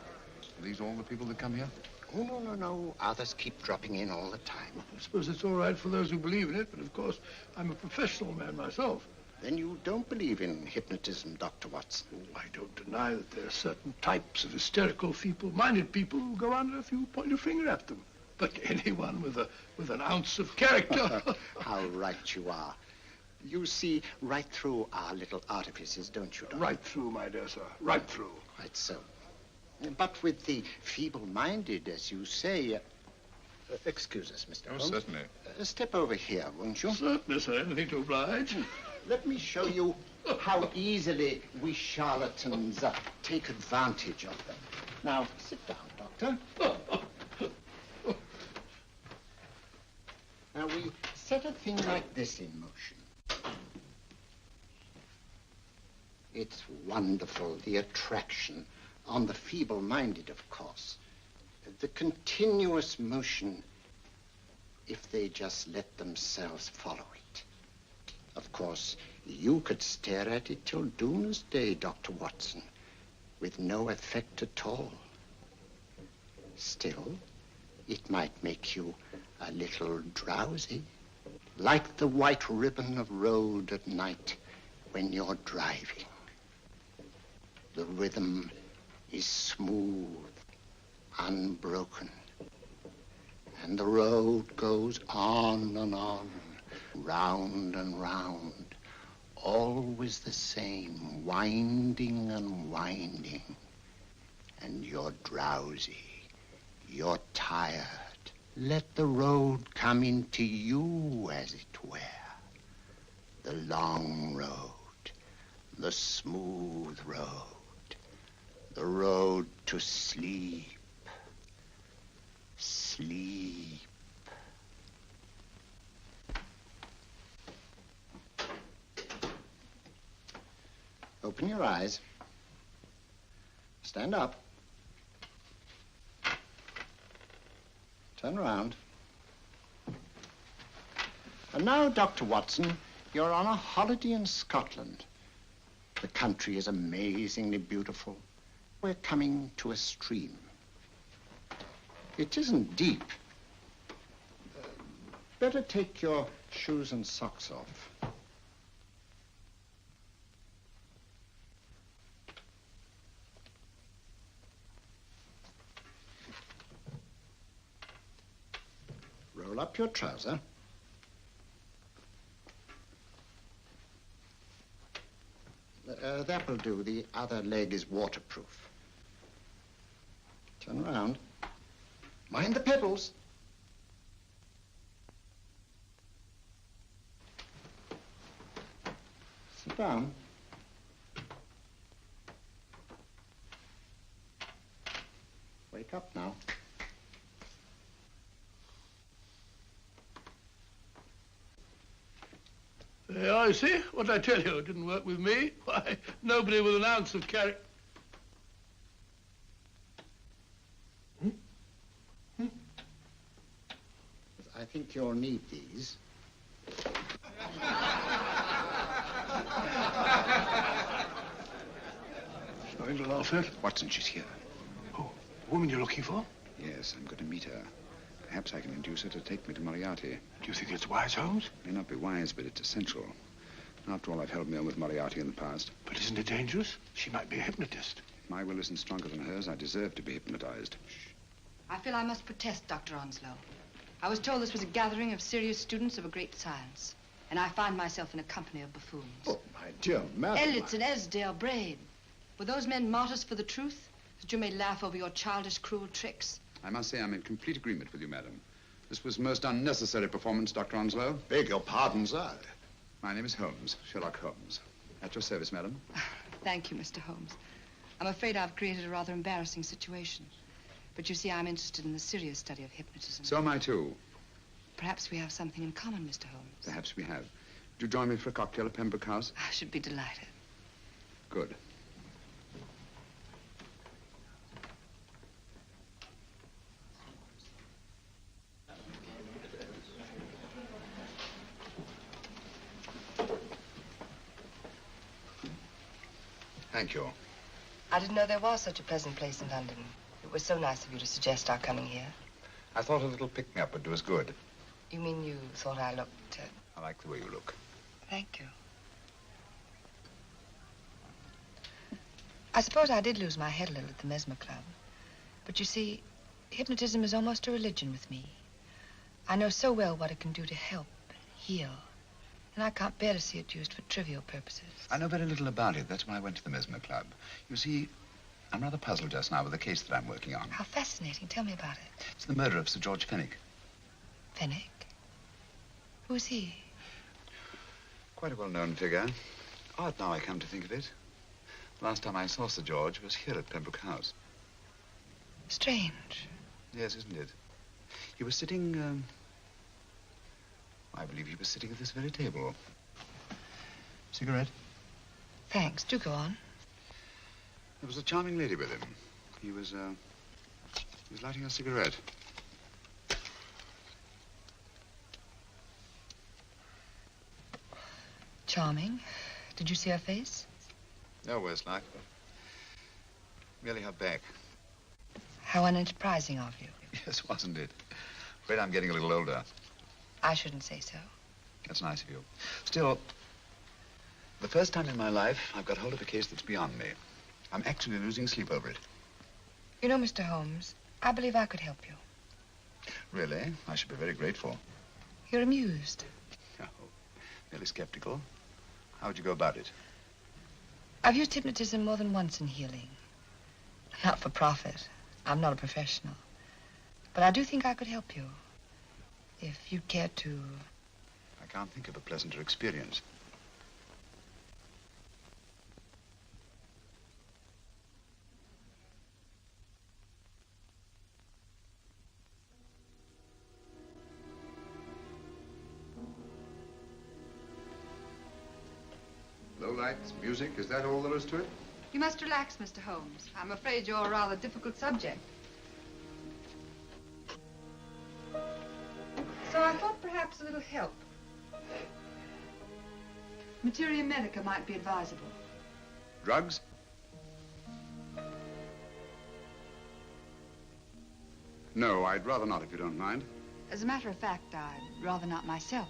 these all the people that come here? Oh, no. Others keep dropping in all the time. I suppose it's all right for those who believe in it, but of course, I'm a professional man myself. Then you don't believe in hypnotism, Dr. Watson? Oh, I don't deny that there are certain types of hysterical, feeble-minded people who go under if you point a finger at them. But anyone with an ounce of character... How right you are. You see right through our little artifices, don't you, Doctor? Right through, my dear sir. Right through. Quite so. But with the feeble-minded, as you say... excuse us, Mr. Holmes. Certainly. Step over here, won't you? Certainly, sir. Anything to oblige. Let me show you how easily we charlatans take advantage of them. Now, sit down, Doctor. Now, we set a thing like this in motion. It's wonderful, the attraction on the feeble-minded, of course. The continuous motion, if they just let themselves follow it. Of course, you could stare at it till doomsday, Dr. Watson, with no effect at all. Still, it might make you a little drowsy, like the white ribbon of road at night when you're driving. The rhythm is smooth, unbroken, and the road goes on and on, round and round, always the same, winding and winding. And you're drowsy, you're tired. Let the road come into you, as it were. The long road, the smooth road, the road to sleep. Sleep. Open your eyes. Stand up. Turn around. And now, Dr. Watson, you're on a holiday in Scotland. The country is amazingly beautiful. We're coming to a stream. It isn't deep. Better take your shoes and socks off. Roll up your trouser. That will do. The other leg is waterproof. Turn around. Mind the pedals. Sit down. Wake up now. Yeah, you see? What did I tell you? It didn't work with me. Why, nobody with an ounce of character. I think you'll need these. Nothing to laugh at. Watson, she's here. Oh, the woman you're looking for? Yes, I'm going to meet her. Perhaps I can induce her to take me to Moriarty. Do you think it's wise, Holmes? May not be wise, but it's essential. After all, I've held me on with Moriarty in the past. But isn't it dangerous? She might be a hypnotist. If my will isn't stronger than hers, I deserve to be hypnotized. I feel I must protest, Dr. Onslow. I was told this was a gathering of serious students of a great science, and I find myself in a company of buffoons. Oh, my dear madam. Elliots and Esdale Braid. Were those men martyrs for the truth, that you may laugh over your childish, cruel tricks? I must say I'm in complete agreement with you, madam. This was most unnecessary performance, Dr. Onslow. Beg your pardon, sir. My name is Holmes, Sherlock Holmes. At your service, madam. Thank you, Mr. Holmes. I'm afraid I've created a rather embarrassing situation. But you see, I'm interested in the serious study of hypnotism. So am I, too. Perhaps we have something in common, Mr. Holmes. Perhaps we have. Would you join me for a cocktail at Pembroke House? I should be delighted. Good. Thank you. I didn't know there was such a pleasant place in London. It was so nice of you to suggest our coming here. I thought a little pick-me-up would do us good. You mean you thought I looked... I like the way you look. Thank you. I suppose I did lose my head a little at the Mesmer Club. But you see, hypnotism is almost a religion with me. I know so well what it can do to help, heal. And I can't bear to see it used for trivial purposes. I know very little about it. That's why I went to the Mesmer Club. You see, I'm rather puzzled just now with the case that I'm working on. How fascinating. Tell me about it. It's the murder of Sir George Fenwick. Fenwick? Who's he? Quite a well-known figure. Odd now I come to think of it. Last time I saw Sir George was here at Pembroke House. Strange. Yes, isn't it? He was sitting, I believe he was sitting at this very table. Cigarette? Thanks. Do go on. There was a charming lady with him. He was lighting a cigarette. Charming. Did you see her face? No worse luck. Merely her back. How unenterprising of you. Yes, wasn't it? Afraid I'm getting a little older. I shouldn't say so. That's nice of you. Still, the first time in my life, I've got hold of a case that's beyond me. I'm actually losing sleep over it. You know, Mr. Holmes, I believe I could help you. Really? I should be very grateful. You're amused. Oh, merely skeptical. How would you go about it? I've used hypnotism more than once in healing. Not for profit. I'm not a professional. But I do think I could help you. If you'd care to... I can't think of a pleasanter experience. Low lights, music, is that all there is to it? You must relax, Mr. Holmes. I'm afraid you're a rather difficult subject. So I thought perhaps a little help. Materia medica might be advisable. Drugs? No, I'd rather not, if you don't mind. As a matter of fact, I'd rather not myself.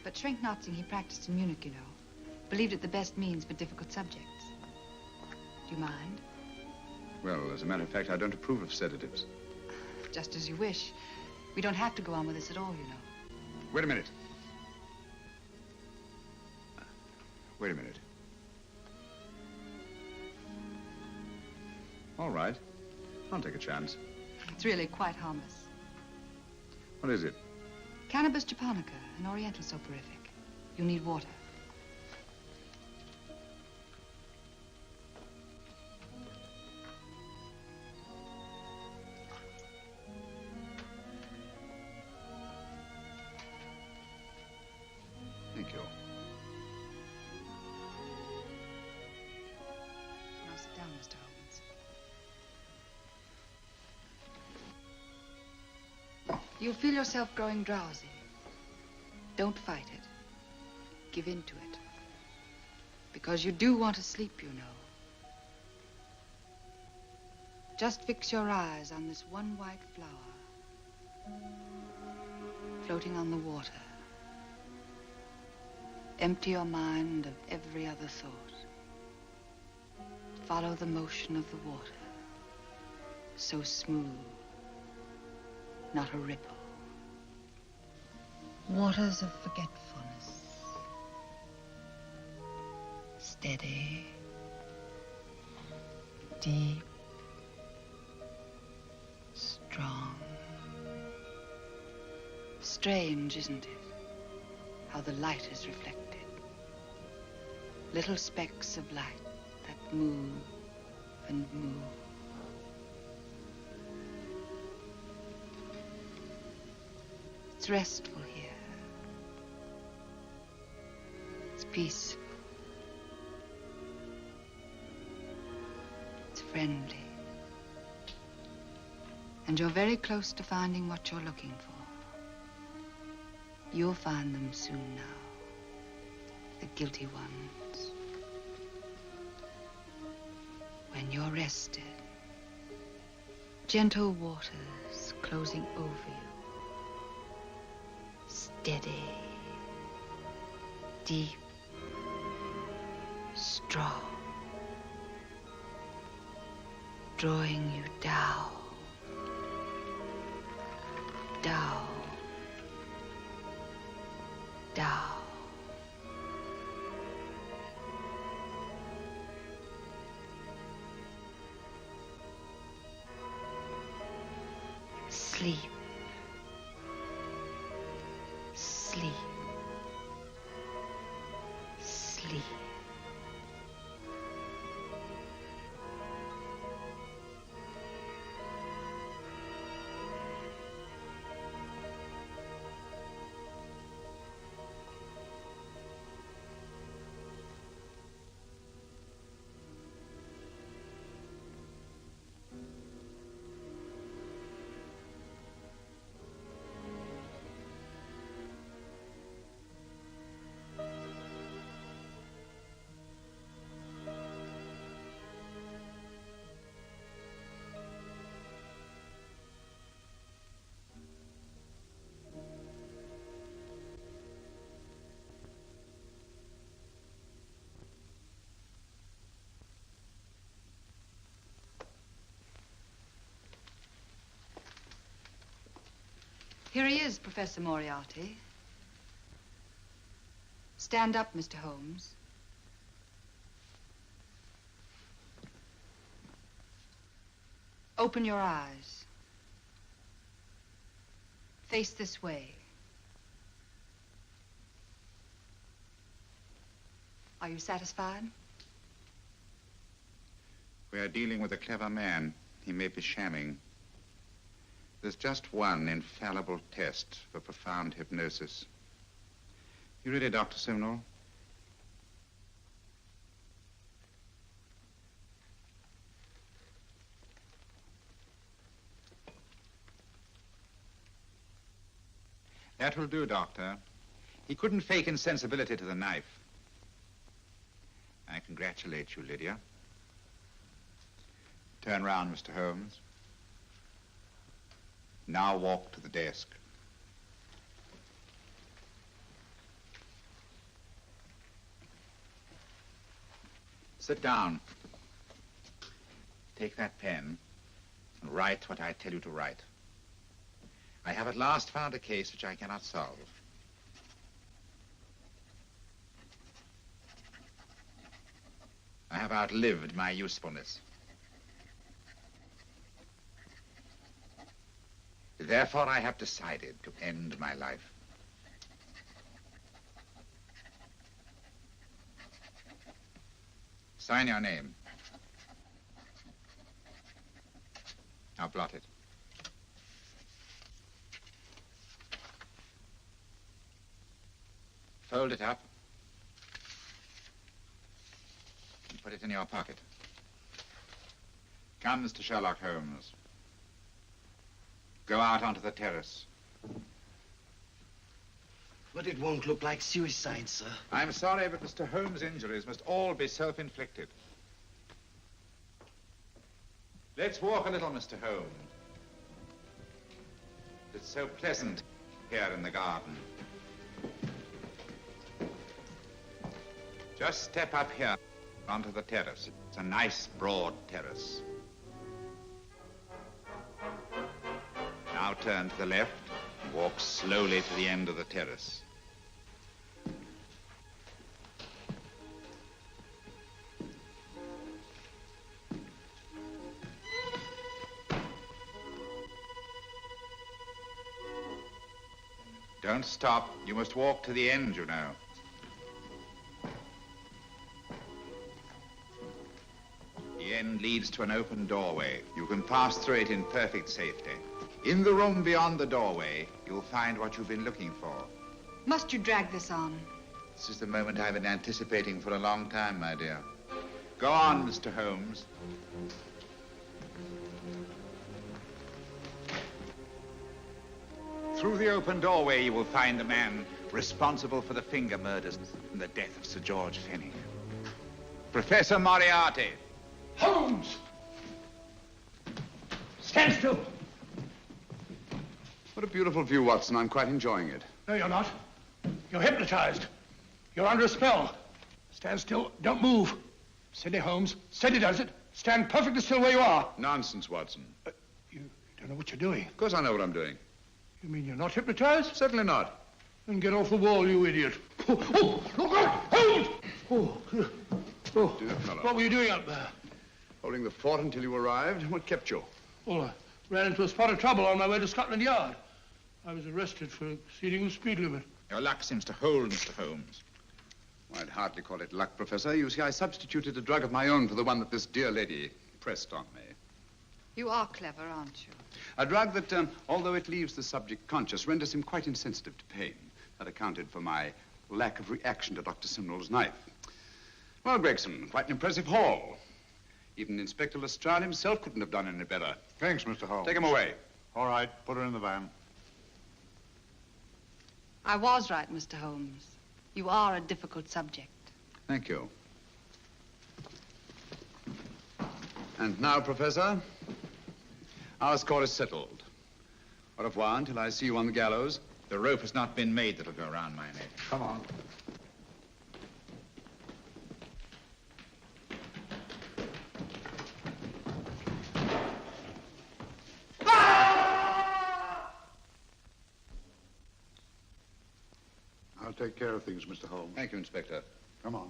But Schrenk-Notzing, he practiced in Munich, you know. Believed it the best means for difficult subjects. Do you mind? Well, as a matter of fact, I don't approve of sedatives. Just as you wish. We don't have to go on with this at all, you know. Wait a minute. Wait a minute. All right. I'll take a chance. It's really quite harmless. What is it? Cannabis japonica, an oriental soporific. You need water. Thank you. Now sit down, Mr. Holmes. You'll feel yourself growing drowsy. Don't fight it. Give in to it. Because you do want to sleep, you know. Just fix your eyes on this one white flower floating on the water. Empty your mind of every other thought. Follow the motion of the water. So smooth, not a ripple. Waters of forgetfulness. Steady. Deep. Strong. Strange, isn't it? How the light is reflected. Little specks of light that move and move. It's restful here. It's peaceful. It's friendly. And you're very close to finding what you're looking for. You'll find them soon now. The guilty ones. When you're rested, gentle waters closing over you. Steady, deep, strong, drawing you down, down, down. Sleep. Sleep. Sleep. Here he is, Professor Moriarty. Stand up, Mr. Holmes. Open your eyes. Face this way. Are you satisfied? We are dealing with a clever man. He may be shamming. There's just one infallible test for profound hypnosis. You ready, Dr. Simnel? That will do, Doctor. He couldn't fake insensibility to the knife. I congratulate you, Lydia. Turn round, Mr. Holmes. Now walk to the desk. Sit down. Take that pen and write what I tell you to write. I have at last found a case which I cannot solve. I have outlived my usefulness. Therefore, I have decided to end my life. Sign your name. Now blot it. Fold it up and put it in your pocket. Come, Mr. Sherlock Holmes. Go out onto the terrace. But it won't look like suicide, sir. I'm sorry, but Mr. Holmes' injuries must all be self-inflicted. Let's walk a little, Mr. Holmes. It's so pleasant here in the garden. Just step up here onto the terrace. It's a nice, broad terrace. Now turn to the left and walk slowly to the end of the terrace. Don't stop. You must walk to the end, you know. The end leads to an open doorway. You can pass through it in perfect safety. In the room beyond the doorway, you'll find what you've been looking for. Must you drag this on? This is the moment I've been anticipating for a long time, my dear. Go on, Mr. Holmes. Through the open doorway, you will find the man responsible for the finger murders and the death of Sir George Fenwick. Professor Moriarty. Holmes! Stand still. What a beautiful view, Watson. I'm quite enjoying it. No, you're not. You're hypnotized. You're under a spell. Stand still. Don't move. Steady, Holmes. Steady does it. Stand perfectly still where you are. Nonsense, Watson. You don't know what you're doing. Of course I know what I'm doing. You mean you're not hypnotized? Certainly not. Then get off the wall, you idiot. Oh, look out! Holmes! Oh, Dear fellow. What were you doing up there? Holding the fort until you arrived. What kept you? Well, I ran into a spot of trouble on my way to Scotland Yard. I was arrested for exceeding the speed limit. Your luck seems to hold, Mr. Holmes. I'd hardly call it luck, Professor. You see, I substituted a drug of my own for the one that this dear lady pressed on me. You are clever, aren't you? A drug that, although it leaves the subject conscious, renders him quite insensitive to pain. That accounted for my lack of reaction to Dr. Simnel's knife. Well, Gregson, quite an impressive haul. Even Inspector Lestrade himself couldn't have done any better. Thanks, Mr. Holmes. Take him away. All right, put her in the van. I was right, Mr. Holmes. You are a difficult subject. Thank you. And now, Professor, our score is settled. Au revoir until I see you on the gallows. The rope has not been made that'll go around my neck. Come on. I'll take care of things, Mr. Holmes. Thank you, Inspector. Come on.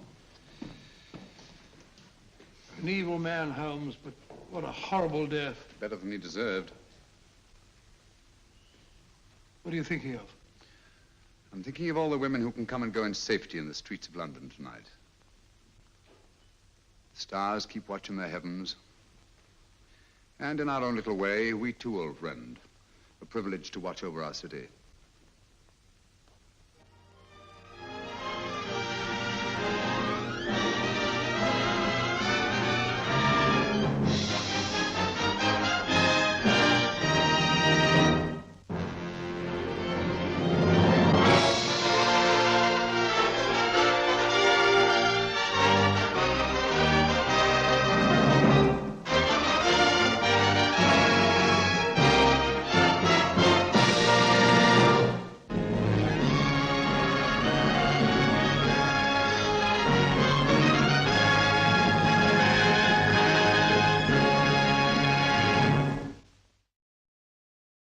An evil man, Holmes, but what a horrible death. Better than he deserved. What are you thinking of? I'm thinking of all the women who can come and go in safety in the streets of London tonight. The stars keep watching the heavens. And in our own little way, we too, old friend, are privileged to watch over our city.